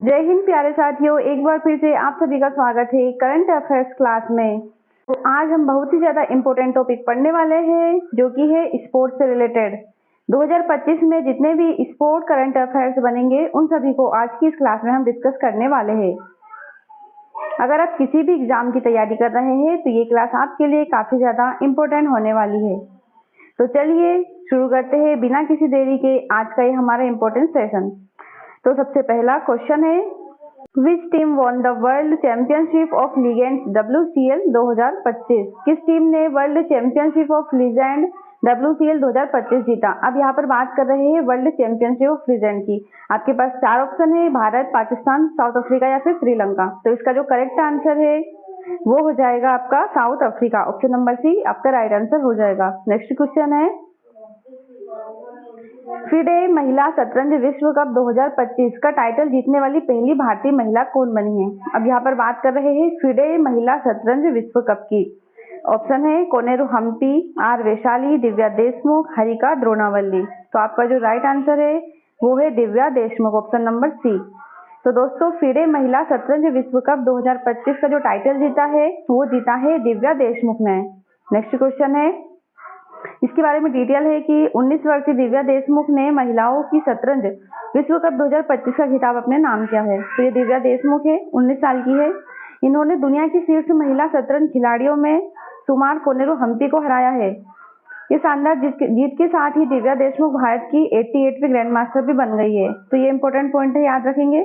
जय हिंद प्यारे साथियों, एक बार फिर से आप सभी का स्वागत है करंट अफेयर्स क्लास में। तो आज हम बहुत ही ज्यादा इम्पोर्टेंट टॉपिक पढ़ने वाले हैं जो कि है स्पोर्ट्स से रिलेटेड। 2025 में जितने भी स्पोर्ट करंट अफेयर्स बनेंगे उन सभी को आज की इस क्लास में हम डिस्कस करने वाले हैं। अगर आप किसी भी एग्जाम की तैयारी कर रहे हैं तो ये क्लास आपके लिए काफी ज्यादा इम्पोर्टेंट होने वाली है। तो चलिए शुरू करते हैं बिना किसी देरी के आज का ये हमारा इम्पोर्टेंट सेशन। तो सबसे पहला क्वेश्चन है, which team won the world championship of legends WCL 2025? किस टीम ने world championship of legend WCL 2025 जीता? अब यहाँ पर बात कर रहे हैं वर्ल्ड चैंपियनशिप ऑफ लीजेंड की। आपके पास चार ऑप्शन है, भारत, पाकिस्तान, साउथ अफ्रीका या फिर श्रीलंका। तो इसका जो करेक्ट आंसर है वो हो जाएगा आपका South Africa. Option number C आपका राइट आंसर हो जाएगा। नेक्स्ट क्वेश्चन है, फिडे महिला शतरंज विश्व कप 2025 का टाइटल जीतने वाली पहली भारतीय महिला कौन बनी है? अब यहाँ पर बात कर रहे हैं फिडे महिला शतरंज विश्व कप की। ऑप्शन है कोनेरू हम्पी, आर वैशाली, दिव्या देशमुख, हरिका द्रोणावल्ली। तो आपका जो राइट आंसर है वो है Divya Deshmukh, option number C. तो दोस्तों फिडे महिला शतरंज विश्व कप 2025 का जो टाइटल जीता है वो जीता है दिव्या देशमुख ने। नेक्स्ट क्वेश्चन है, इसके बारे में डिटेल है कि 19 वर्षीय दिव्या देशमुख ने महिलाओं की शतरंज विश्व कप 2025 का खिताब अपने नाम किया है। तो ये दिव्या देशमुख है, 19 साल की है। इन्होंने दुनिया की शीर्ष महिला शतरंज खिलाड़ियों में सुमार कोनेरू हम्पी को हराया है। ये शानदार जीत के साथ ही दिव्या देशमुख भारत की 88वीं ग्रैंड मास्टर भी बन गई है। तो ये इंपॉर्टेंट पॉइंट है, याद रखेंगे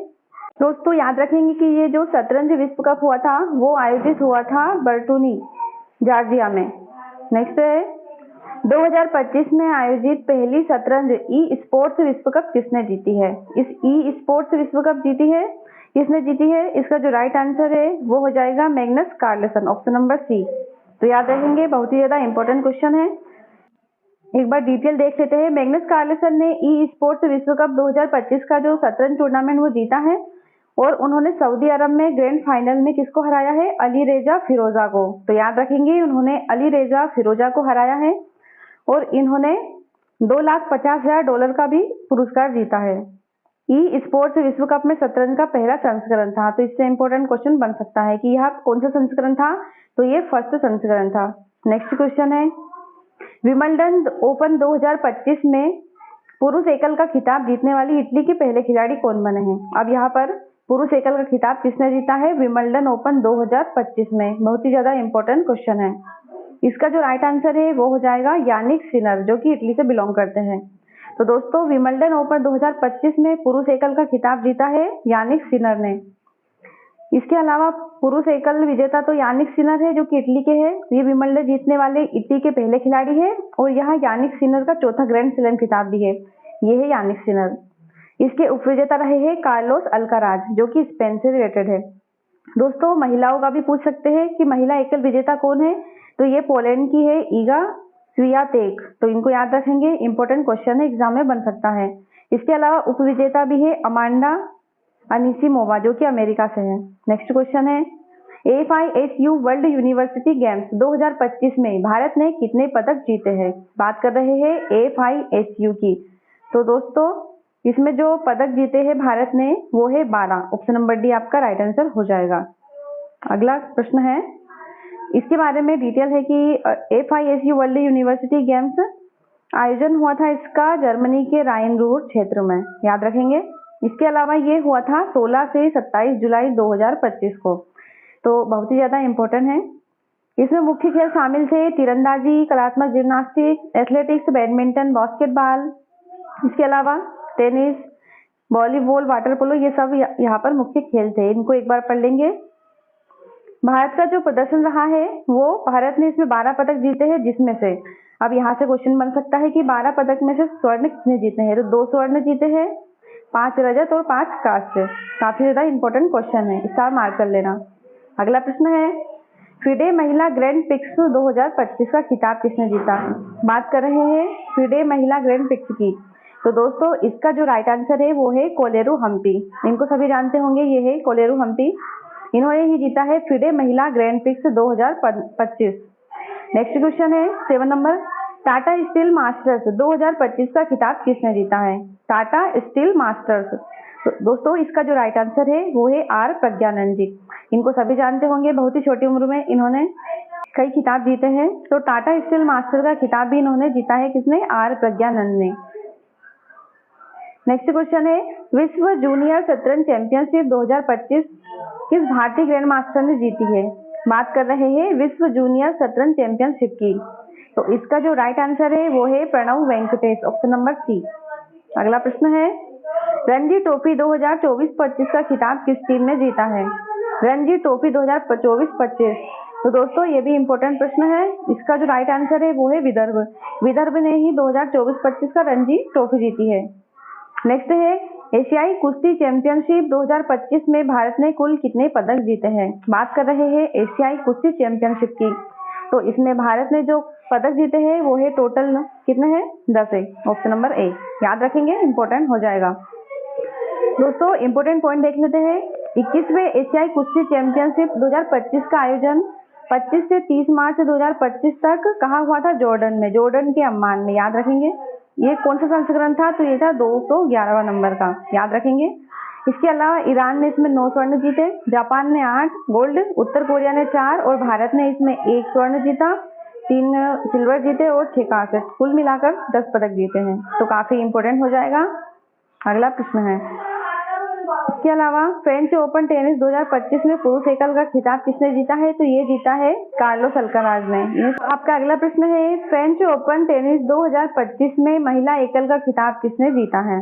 दोस्तों। याद रखेंगे कि ये जो शतरंज विश्व कप हुआ था वो आयोजित हुआ था बर्टूनी, जॉर्जिया में। नेक्स्ट है, 2025 में आयोजित पहली शतरंज ई स्पोर्ट्स विश्व कप किसने जीती है? इस ई स्पोर्ट्स विश्व कप जीती है, किसने जीती है? इसका जो राइट आंसर है वो हो जाएगा Magnus Carlsen, option number C. तो याद रखेंगे, बहुत ही ज्यादा इंपॉर्टेंट क्वेश्चन है। एक बार डिटेल देख लेते हैं। मैग्नस कार्लसन ने ई स्पोर्ट्स विश्व कप 2025 का जो शतरंज टूर्नामेंट वो जीता है और उन्होंने सऊदी अरब में ग्रैंड फाइनल में किसको हराया है? अली रेजा फिरोजा को। तो याद रखेंगे, उन्होंने अली रेजा फिरोजा को हराया है और इन्होंने $2,50,000 का भी पुरस्कार जीता है। ई स्पोर्ट्स विश्व कप में शतरंज का पहला संस्करण था। तो इससे इंपॉर्टेंट क्वेश्चन बन सकता है कि यह कौन सा संस्करण था? तो ये फर्स्ट संस्करण था। नेक्स्ट क्वेश्चन है, विंबलडन ओपन 2025 में पुरुष एकल का खिताब जीतने वाली इटली के पहले खिलाड़ी कौन बने हैं? अब यहाँ पर पुरुष एकल का खिताब किसने जीता है विंबलडन ओपन 2025 में? बहुत ही ज्यादा इंपॉर्टेंट क्वेश्चन है। इसका जो राइट आंसर है वो हो जाएगा यानिक सिनर, जो कि इटली से बिलोंग करते हैं। तो दोस्तों विंबलडन ओपन 2025 में पुरुष एकल का खिताब जीता है यानिक सिनर ने। इसके अलावा पुरुष एकल विजेता तो यानिक सिनर है जो कि इटली के हैं। ये विंबलडन जीतने वाले इटली के पहले खिलाड़ी है और यहाँ यानिक सिनर का चौथा ग्रैंड स्लैम खिताब भी है। ये है यानिक सिनर। इसके उपविजेता रहे हैं कार्लोस अल्काराज, जो कि स्पेन से रिलेटेड है। दोस्तों महिलाओं का भी पूछ सकते हैं कि महिला एकल विजेता कौन है? तो ये पोलैंड की है ईगा स्वियातेक। तो इनको याद रखेंगे, इंपॉर्टेंट क्वेश्चन है, एग्जाम में बन सकता है। इसके अलावा उपविजेता भी है अमांडा अनिसिमोवा, जो कि अमेरिका से है। नेक्स्ट क्वेश्चन है, FISU वर्ल्ड यूनिवर्सिटी गेम्स 2025 में भारत ने कितने पदक जीते हैं? बात कर रहे हैं FISU की। तो दोस्तों इसमें जो पदक जीते हैं भारत ने वो है 12, ऑप्शन नंबर डी आपका राइट आंसर हो जाएगा। अगला प्रश्न है, इसके बारे में डिटेल है कि FISU वर्ल्ड यूनिवर्सिटी गेम्स आयोजन हुआ था इसका जर्मनी के राइन रूर क्षेत्र में, याद रखेंगे। इसके अलावा ये हुआ था 16 से 27 जुलाई 2025 को। तो बहुत ही ज्यादा इम्पोर्टेंट है। इसमें मुख्य खेल शामिल थे तीरंदाजी, कलात्मक जिम्नास्टिक, एथलेटिक्स, बैडमिंटन, बास्केटबॉल, इसके अलावा टेनिस, वॉलीबॉल, वाटर पोलो, ये सब यहाँ पर मुख्य खेल थे। इनको एक बार पढ़ लेंगे। भारत का जो प्रदर्शन रहा है वो भारत ने इसमें 12 पदक जीते हैं, जिसमें से अब यहाँ से क्वेश्चन बन सकता है कि 12 पदक में से स्वर्ण कितने जीते हैं? तो 2 स्वर्ण जीते हैं, 5 रजत और 5 कांस्य। काफी ज्यादा इंपॉर्टेंट क्वेश्चन है, स्टार मार्क कर लेना। अगला प्रश्न है, फिडे महिला ग्रैंड प्रिक्स 2025 का खिताब किसने जीता? बात कर रहे हैं फिडे महिला ग्रैंड प्रिक्स की। तो दोस्तों इसका जो राइट आंसर है वो है कोलेरू हम्पी। इनको सभी जानते होंगे, ये है कोलेरू हम्पी। इन्होंने ही जीता है फिडे महिला ग्रैंड प्रिक्स 2025। नेक्स्ट क्वेश्चन है 7 नंबर, टाटा स्टील मास्टर्स 2025 का खिताब किसने जीता है? टाटा स्टील मास्टर्स तो दोस्तों इसका जो राइट आंसर है वो है आर प्रज्ञानंद जी। इनको सभी जानते होंगे, बहुत ही छोटी उम्र में इन्होंने कई खिताब जीते हैं। तो टाटा स्टील मास्टर का खिताब भी इन्होंने जीता है, किसने? आर प्रज्ञानंद ने। नेक्स्ट क्वेश्चन है, विश्व जूनियर शतरंज चैंपियनशिप 2025 किस भारतीय ग्रैंड मास्टर ने जीती है? बात कर रहे हैं विश्व जूनियर शतरंज चैंपियनशिप की। तो इसका जो राइट आंसर है वो है Pranav Venkatesh, option number C. अगला प्रश्न है, रणजी ट्रॉफी 2024-25 का खिताब किस टीम ने जीता है? रणजी ट्रॉफी 2024-25। तो दोस्तों ये भी इम्पोर्टेंट प्रश्न है। इसका जो राइट आंसर है वो है विदर्भ। विदर्भ ने ही 2024-25 का रणजी ट्रॉफी जीती है। नेक्स्ट है, एशियाई कुश्ती चैंपियनशिप 2025 में भारत ने कुल कितने पदक जीते हैं? बात कर रहे हैं एशियाई कुश्ती चैंपियनशिप की। तो इसमें भारत ने जो पदक जीते हैं वो है टोटल कितने हैं? 10 है, ऑप्शन नंबर ए। याद रखेंगे, इंपॉर्टेंट हो जाएगा। दोस्तों इंपोर्टेंट पॉइंट देख लेते हैं। 21वें एशियाई कुश्ती चैंपियनशिप 2025 का आयोजन 25 से 30 मार्च 2025 तक कहाँ हुआ था? जॉर्डन में, जॉर्डन के अम्मान में। याद रखेंगे। ये कौन सा संस्करण था? तो ये था 211वां नंबर का, याद रखेंगे। इसके अलावा ईरान ने इसमें 9 स्वर्ण जीते, जापान ने 8 गोल्ड, उत्तर कोरिया ने 4 और भारत ने इसमें 1 स्वर्ण जीता, 3 सिल्वर जीते और 6 कांस्य, कुल मिलाकर 10 पदक जीते हैं। तो काफी इंपोर्टेंट हो जाएगा। अगला प्रश्न है, इसके अलावा फ्रेंच ओपन टेनिस 2025 में पुरुष एकल का खिताब किसने जीता है? तो ये जीता है कार्लोस अल्काराज ने। आपका अगला प्रश्न है, फ्रेंच ओपन टेनिस 2025 में महिला एकल का खिताब किसने जीता है?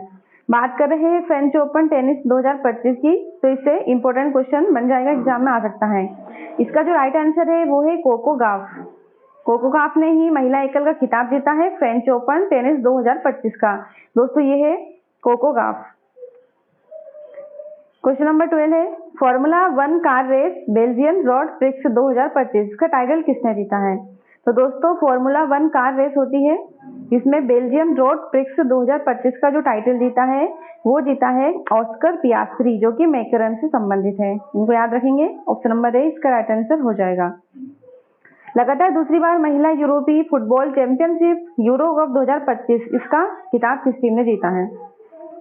बात कर रहे हैं फ्रेंच ओपन टेनिस 2025 की। तो इससे इंपॉर्टेंट क्वेश्चन बन जाएगा, एग्जाम में आ सकता है। इसका जो राइट आंसर है वो है कोको गाफ। कोको गाफ ने ही महिला एकल का खिताब जीता है फ्रेंच ओपन टेनिस 2025 का। दोस्तों ये है कोको गाफ। क्वेश्चन नंबर 12 है, formula 1 car race Belgium road prix 2025 का टाइटल किसने जीता है? तो दोस्तों फॉर्मूला 1 कार रेस होती है, जिसमें बेल्जियम रोड प्रिक्स 2025 का जो टाइटल जीता है वो जीता है ऑस्कर पियास्त्री, जो कि मैकेरन से संबंधित है। इनको याद रखेंगे, ऑप्शन नंबर ए इसका राइट आंसर हो जाएगा। लगातार दूसरी बार महिला यूरोपीय फुटबॉल चैंपियनशिप यूरो कप 2025 इसका खिताब किस टीम ने जीता है?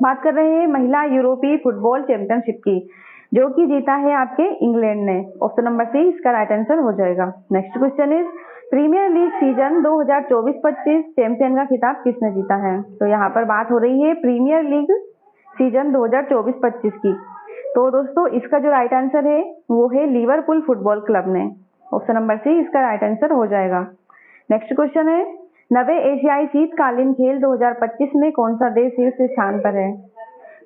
बात कर रहे हैं महिला यूरोपीय फुटबॉल चैंपियनशिप की, जो कि जीता है आपके इंग्लैंड ने। ऑप्शन नंबर सी इसका राइट आंसर हो जाएगा। Next question is, premier league season 2024-25 champion का खिताब किसने जीता है? तो यहाँ पर बात हो रही है प्रीमियर लीग सीजन 2024-25 की। तो दोस्तों इसका जो राइट आंसर है वो है लिवरपूल फुटबॉल क्लब ने। ऑप्शन नंबर सी इसका राइट आंसर हो जाएगा। नेक्स्ट क्वेश्चन है, नवे एशियाई शीतकालीन खेल 2025 में कौन सा देश शीर्ष स्थान पर है?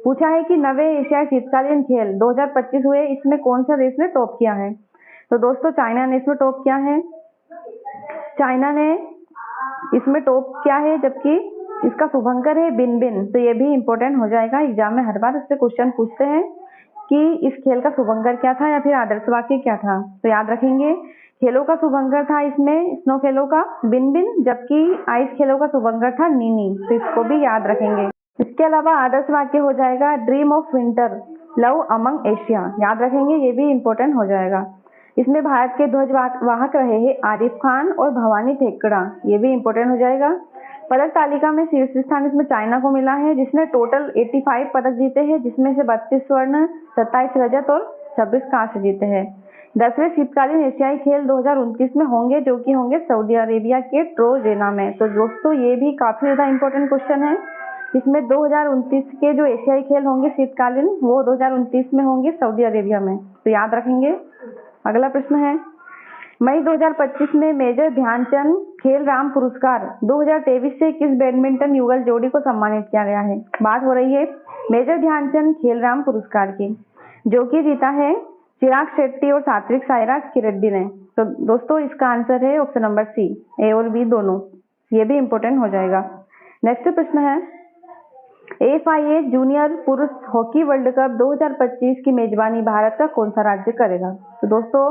पूछा है कि नवे एशियाई शीतकालीन खेल 2025 हुए, इसमें कौन सा देश ने टॉप किया है? तो दोस्तों चाइना ने इसमें टॉप किया है। चाइना ने इसमें टॉप किया है, जबकि इसका शुभंकर है बिनबिन। तो ये भी इंपॉर्टेंट हो जाएगा, एग्जाम में हर बार इससे क्वेश्चन पूछते हैं कि इस खेल का शुभंकर क्या था या फिर आदर्श वाक्य क्या था। तो याद रखेंगे, खेलों का शुभंकर था इसमें स्नो खेलों का बिनबिन, जबकि आइस खेलों का शुभंकर था नीनी। तो इसको भी याद रखेंगे। इसके अलावा आदर्श वाक्य हो जाएगा dream of winter love among Asia. याद रखेंगे, ये भी इंपॉर्टेंट हो जाएगा। इसमें भारत के ध्वजवाहक रहे हैं आरिफ खान और भवानी ठेकड़ा, ये भी इंपॉर्टेंट हो जाएगा। पदक तालिका में शीर्ष स्थान इसमें चाइना को मिला है, जिसने टोटल 85 पदक जीते हैं, जिसमें से 32 स्वर्ण, 27 रजत और 26 कांस्य जीते हैं। 10वें शीतकालीन एशियाई खेल 2029 में होंगे, जो कि होंगे सऊदी अरेबिया के ट्रोजेना में। तो दोस्तों ये भी काफी ज्यादा इंपॉर्टेंट क्वेश्चन है। इसमें 2029 के जो एशियाई खेल होंगे शीतकालीन, वो 2029 में होंगे सऊदी अरेबिया में। तो याद रखेंगे। अगला प्रश्न है, मई 2025 में मेजर ध्यानचंद खेल राम पुरस्कार 2023 से किस बैडमिंटन युगल जोड़ी को सम्मानित किया गया है? बात हो रही है मेजर ध्यानचंद खेल राम पुरस्कार की, जो कि जीता है चिराग शेट्टी और सात्विक साईराज रेड्डी ने। तो दोस्तों इसका आंसर है ऑप्शन नंबर सी, ए और बी दोनों। ये भी इंपॉर्टेंट हो जाएगा। नेक्स्ट प्रश्न है, FIA जूनियर पुरुष हॉकी वर्ल्ड कप 2025 की मेजबानी भारत का कौन सा राज्य करेगा? तो दोस्तों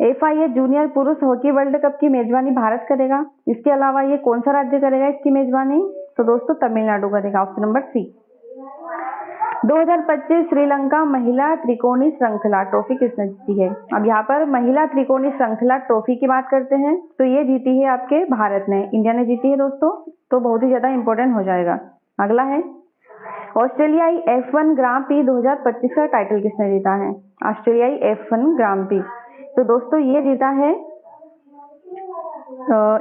FIA जूनियर पुरुष हॉकी वर्ल्ड कप की मेजबानी भारत करेगा। इसके अलावा ये कौन सा राज्य करेगा इसकी मेजबानी? तो दोस्तों तमिलनाडु करेगा, ऑप्शन नंबर सी। 2025 श्रीलंका महिला त्रिकोणीय श्रृंखला ट्रॉफी किसने जीती है? अब यहाँ पर महिला त्रिकोणीय श्रृंखला ट्रॉफी की बात करते हैं, तो ये जीती है आपके भारत ने, इंडिया ने जीती है दोस्तों। तो बहुत ही ज्यादा इंपॉर्टेंट हो जाएगा। अगला है, ऑस्ट्रेलियाई F1 ग्रां प्री 2025 का टाइटल किसने जीता है? ऑस्ट्रेलियाई F1 ग्रां प्री। तो दोस्तों ये जीता है,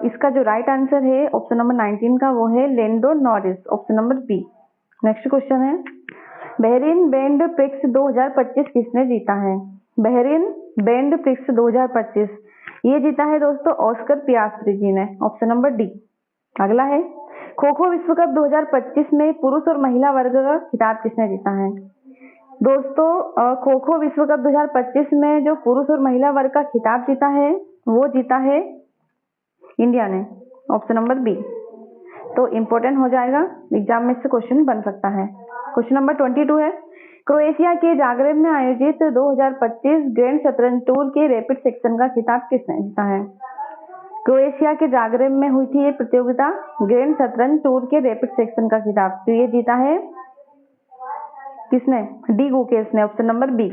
इसका जो राइट आंसर है ऑप्शन नंबर 19 का वो है Lando Norris, option number B. Next question है, बहरीन बैंड प्रिक्स 2025 किसने जीता है? बहरीन बैंड प्रिक्स 2025 ये जीता है दोस्तों ऑस्कर पियास्ट्री जी ने, ऑप्शन नंबर डी। अगला है, खो खो विश्व कप 2025 में पुरुष और महिला वर्ग का खिताब किसने जीता है? दोस्तों खो खो विश्व कप 2025 में जो पुरुष और महिला वर्ग का खिताब जीता है वो जीता है इंडिया ने, ऑप्शन नंबर बी। तो इम्पोर्टेंट हो जाएगा, एग्जाम में इससे क्वेश्चन बन सकता है। क्वेश्चन नंबर 22 है, क्रोएशिया के जागरेब में आयोजित 2025 ग्रैंड शतरंज टूर के रैपिड सेक्शन का खिताब किसने जीता है? क्रोएशिया के जागरेब में हुई थी ये प्रतियोगिता ग्रैंड शतरंज टूर के रैपिड सेक्शन का खिताब, तो ये जीता है किसने? डी गुकेश ने, ऑप्शन नंबर बी।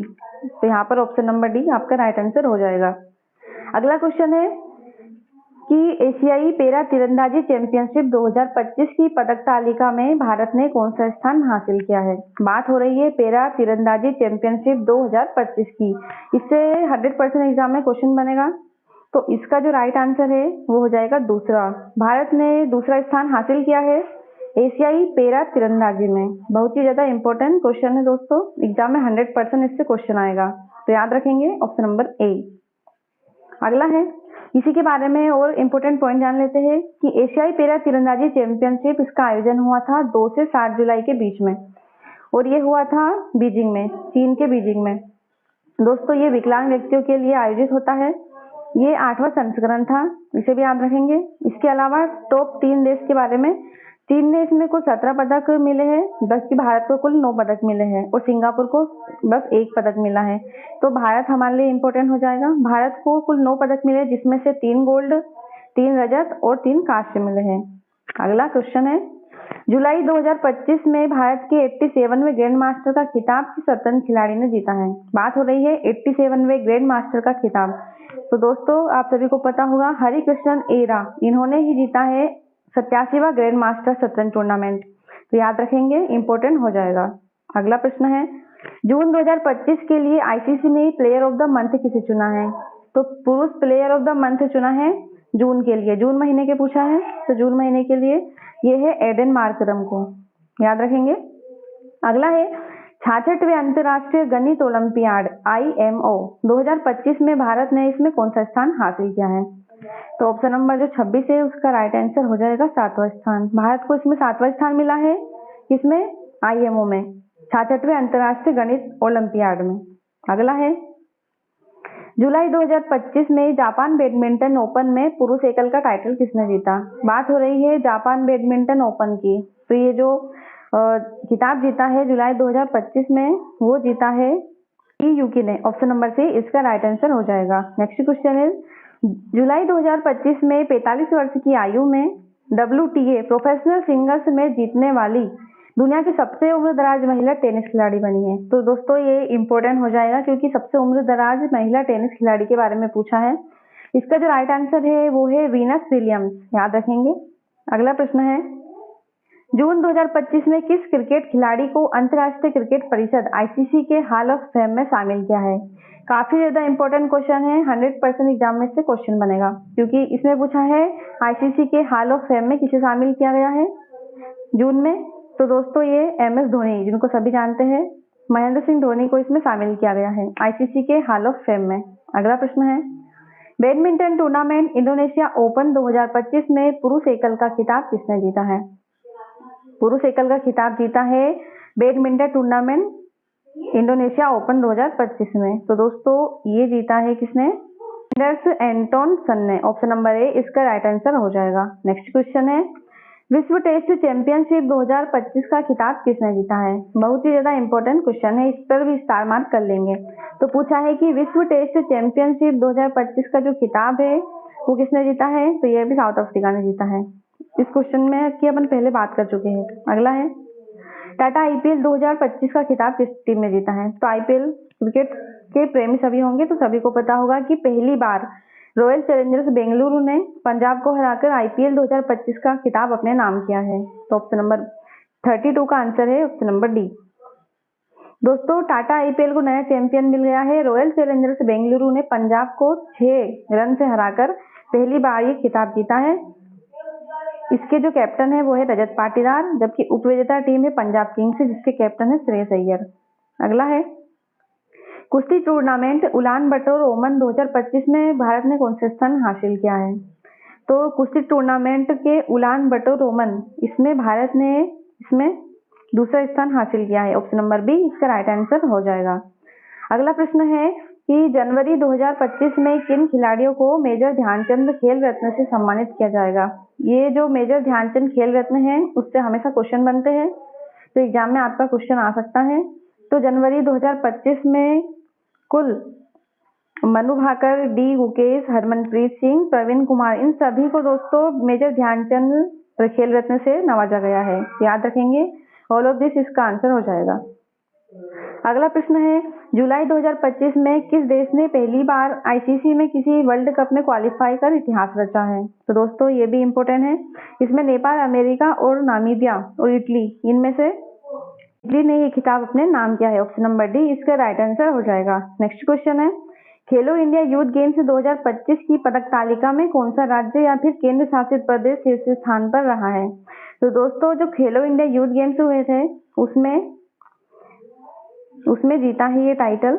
तो यहाँ पर ऑप्शन नंबर डी आपका राइट आंसर हो जाएगा। अगला क्वेश्चन है कि एशियाई पैरा तीरंदाजी चैंपियनशिप 2025 की पदक तालिका में भारत ने कौन सा स्थान हासिल किया है? बात हो रही है पैरा तीरंदाजी चैंपियनशिप 2025 की, इससे 100% एग्जाम में क्वेश्चन बनेगा। तो इसका जो राइट आंसर है वो हो जाएगा दूसरा। भारत ने दूसरा स्थान हासिल किया है एशियाई पैरा तीरंदाजी में। बहुत ही ज्यादा इंपॉर्टेंट क्वेश्चन है दोस्तों, एग्जाम में 100% इससे क्वेश्चन आएगा, तो याद रखेंगे ऑप्शन नंबर ए। अगला है, इसी के बारे में और इम्पोर्टेंट पॉइंट जान लेते हैं कि एशियाई पैरा तीरंदाजी चैंपियनशिप इसका आयोजन हुआ था 2 से 7 जुलाई के बीच में, और ये हुआ था बीजिंग में, चीन के बीजिंग में। दोस्तों ये विकलांग व्यक्तियों के लिए आयोजित होता है, ये 8वां संस्करण था, इसे भी याद रखेंगे। इसके अलावा टॉप 3 देश के बारे में, चीन ने इसमें कुल 17 पदक मिले हैं, जबकि भारत को कुल 9 पदक मिले हैं, और सिंगापुर को बस 1 पदक मिला है। तो भारत हमारे लिए इम्पोर्टेंट हो जाएगा। भारत को कुल 9 पदक मिले, जिसमें से 3 गोल्ड, 3 रजत और 3 कांस्य मिले हैं। अगला क्वेश्चन है, जुलाई 2025 में भारत के 87वें ग्रैंड मास्टर का खिताब किस शतरंज खिलाड़ी ने जीता है? बात हो रही है 87वें ग्रैंड मास्टर का खिताब। तो दोस्तों आप सभी को पता होगा हरिकृष्णन एरा, इन्होंने ही जीता है 87वां ग्रैंड मास्टर शतरंज टूर्नामेंट, तो याद रखेंगे, इंपॉर्टेंट हो जाएगा। अगला प्रश्न है, जून 2025 के लिए आईसीसी ने प्लेयर ऑफ द मंथ किसे चुना है? तो पुरुष प्लेयर ऑफ द मंथ चुना है जून के लिए, जून महीने के पूछा है, तो जून महीने के लिए ये है एडन मार्करम को, याद रखेंगे। अगला है, 66वें अंतर्राष्ट्रीय गणित ओलंपियाड IMO 2025 में भारत ने इसमें कौन सा स्थान हासिल किया है? तो ऑप्शन नंबर जो 26 है उसका राइट आंसर हो जाएगा 7वां स्थान। भारत को इसमें 7वां स्थान मिला है, किसमें? IMO में, 66वें अंतर्राष्ट्रीय गणित ओलंपियाड में। अगला है, जुलाई 2025 में जापान बैडमिंटन ओपन में पुरुष एकल का टाइटल किसने जीता? बात हो रही है जापान बैडमिंटन ओपन की, तो ये जो खिताब जीता है जुलाई 2025 में वो जीता है यूकी ने, ऑप्शन नंबर सी इसका राइट आंसर हो जाएगा। नेक्स्ट क्वेश्चन है, जुलाई 2025 में 45 वर्ष की आयु में WTA प्रोफेशनल सिंगल्स में जीतने वाली दुनिया की सबसे उम्रदराज महिला टेनिस खिलाड़ी बनी है। तो दोस्तों ये इंपॉर्टेंट हो जाएगा क्योंकि सबसे उम्रदराज महिला टेनिस खिलाड़ी के बारे में पूछा है। इसका जो राइट आंसर है वो है वीनस विलियम्स, याद रखेंगे। अगला प्रश्न है, जून 2025 में किस क्रिकेट खिलाड़ी को अंतर्राष्ट्रीय क्रिकेट परिषद ICC के हॉल ऑफ फेम में शामिल किया है? काफी ज्यादा इंपॉर्टेंट क्वेश्चन है, 100% एग्जाम में से क्वेश्चन बनेगा क्योंकि इसमें पूछा है ICC के हॉल ऑफ फेम में किसे शामिल किया गया है जून में। तो दोस्तों ये MS धोनी, जिनको सभी जानते हैं, महेंद्र सिंह धोनी को इसमें शामिल किया गया है ICC के हॉल ऑफ फेम में। अगला प्रश्न है, बैडमिंटन टूर्नामेंट इंडोनेशिया ओपन 2025 में पुरुष एकल का खिताब किसने जीता है? पुरुष एकल का खिताब जीता है बैडमिंटन टूर्नामेंट इंडोनेशिया ओपन 2025 में। तो दोस्तों ये जीता है किसने? एंडर्स एंटोनसन ने, ऑप्शन नंबर ए इसका राइट आंसर हो जाएगा। नेक्स्ट क्वेश्चन है, विश्व टेस्ट चैंपियनशिप 2025 का खिताब किसने जीता है? बहुत ही ज्यादा इंपॉर्टेंट क्वेश्चन है, इस पर भी स्टार मार्क कर लेंगे। तो पूछा है कि विश्व टेस्ट चैंपियनशिप 2025 का जो खिताब है वो किसने जीता है? तो ये भी साउथ अफ्रीका ने जीता है। इस क्वेश्चन में की अपन पहले बात कर चुके हैं। अगला है, टाटा IPL 2025 का खिताब किस टीम ने जीता है? तो IPL क्रिकेट के प्रेमी सभी होंगे तो सभी को पता होगा कि पहली बार रॉयल चैलेंजर्स बेंगलुरु ने पंजाब को हराकर IPL 2025 का खिताब अपने नाम किया है। तो ऑप्शन नंबर 32 का आंसर है ऑप्शन नंबर डी। दोस्तों टाटा आईपीएल को नया चैंपियन मिल गया है। रॉयल चैलेंजर्स बेंगलुरु ने पंजाब को 6 रन से हराकर पहली बार ये खिताब जीता है। इसके जो कैप्टन है वो है रजत पाटीदार, जबकि उपविजेता टीम है पंजाब किंग्स जिसके कैप्टन है श्रेयस अय्यर। अगला है कुश्ती टूर्नामेंट उलान बटोर ओमान 2025 में भारत ने कौन सा स्थान हासिल किया है? तो कुश्ती टूर्नामेंट के उलान बटोर ओमान इसमें भारत ने इसमें दूसरा स्थान हासिल किया है। ऑप्शन नंबर बी इसका राइट आंसर हो जाएगा। अगला प्रश्न है कि जनवरी 2025 में किन खिलाड़ियों को मेजर ध्यानचंद खेल रत्न से सम्मानित किया जाएगा? ये जो मेजर ध्यानचंद खेल रत्न है उससे हमेशा क्वेश्चन बनते हैं, तो एग्जाम में आपका क्वेश्चन आ सकता है। तो जनवरी 2025 में कुल मनु भाकर, डी गुकेश, हरमनप्रीत सिंह, प्रवीण कुमार इन सभी को दोस्तों मेजर ध्यानचंद खेल रत्न से नवाजा गया है। याद रखेंगे, ऑल ऑफ दिस इसका आंसर हो जाएगा। अगला प्रश्न है जुलाई 2025 में किस देश ने पहली बार आईसीसी में किसी वर्ल्ड कप में क्वालिफाई कर इतिहास रचा है? तो दोस्तों ये भी इम्पोर्टेंट है। इसमें नेपाल, अमेरिका और नामीबिया और इटली, इनमें से इटली ने ये खिताब अपने नाम किया है। ऑप्शन नंबर डी इसका राइट आंसर हो जाएगा। नेक्स्ट क्वेश्चन है खेलो इंडिया यूथ गेम्स 2025 की पदक तालिका में कौन सा राज्य या फिर केंद्र शासित प्रदेश शीर्ष स्थान पर रहा है? तो दोस्तों जो खेलो इंडिया यूथ गेम्स हुए थे उसमें जीता है ये टाइटल।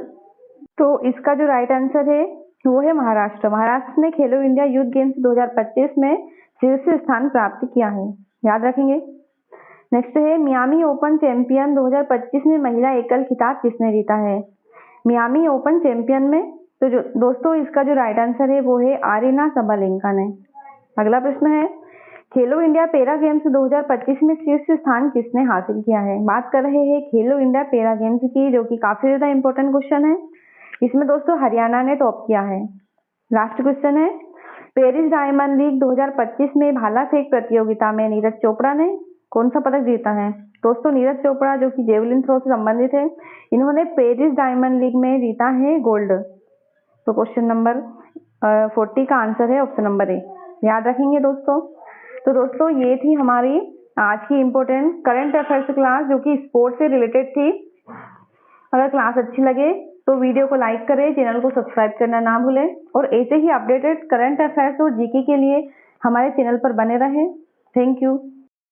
तो इसका जो राइट आंसर है वो है महाराष्ट्र। महाराष्ट्र ने खेलो इंडिया यूथ गेम्स 2025 में शीर्ष स्थान प्राप्त किया है। याद रखेंगे। नेक्स्ट है मियामी ओपन चैंपियन 2025 में महिला एकल खिताब किसने जीता है? मियामी ओपन चैंपियन में तो जो दोस्तों इसका जो राइट आंसर है वो है आरीना सबालेंका ने। अगला प्रश्न है खेलो इंडिया पैरा गेम्स 2025 में शीर्ष स्थान किसने हासिल किया है? बात कर रहे हैं खेलो इंडिया पैरा गेम्स की, जो कि काफी ज्यादा इंपॉर्टेंट क्वेश्चन है। इसमें दोस्तों हरियाणा ने टॉप किया है। लास्ट क्वेश्चन है पेरिस डायमंड लीग 2025 में भाला फेंक प्रतियोगिता में नीरज चोपड़ा ने कौन सा पदक जीता है? दोस्तों नीरज चोपड़ा जो कि जेवलिन थ्रो से संबंधित है, इन्होंने पेरिस डायमंड लीग में जीता है गोल्ड। तो क्वेश्चन नंबर 40 का आंसर है ऑप्शन नंबर ए। याद रखेंगे दोस्तों। तो दोस्तों ये थी हमारी आज की इम्पोर्टेंट करंट अफेयर्स क्लास, जो कि स्पोर्ट्स से रिलेटेड थी। अगर क्लास अच्छी लगे तो वीडियो को लाइक करें, चैनल को सब्सक्राइब करना ना भूलें और ऐसे ही अपडेटेड करंट अफेयर्स और जीके के लिए हमारे चैनल पर बने रहें। Thank you.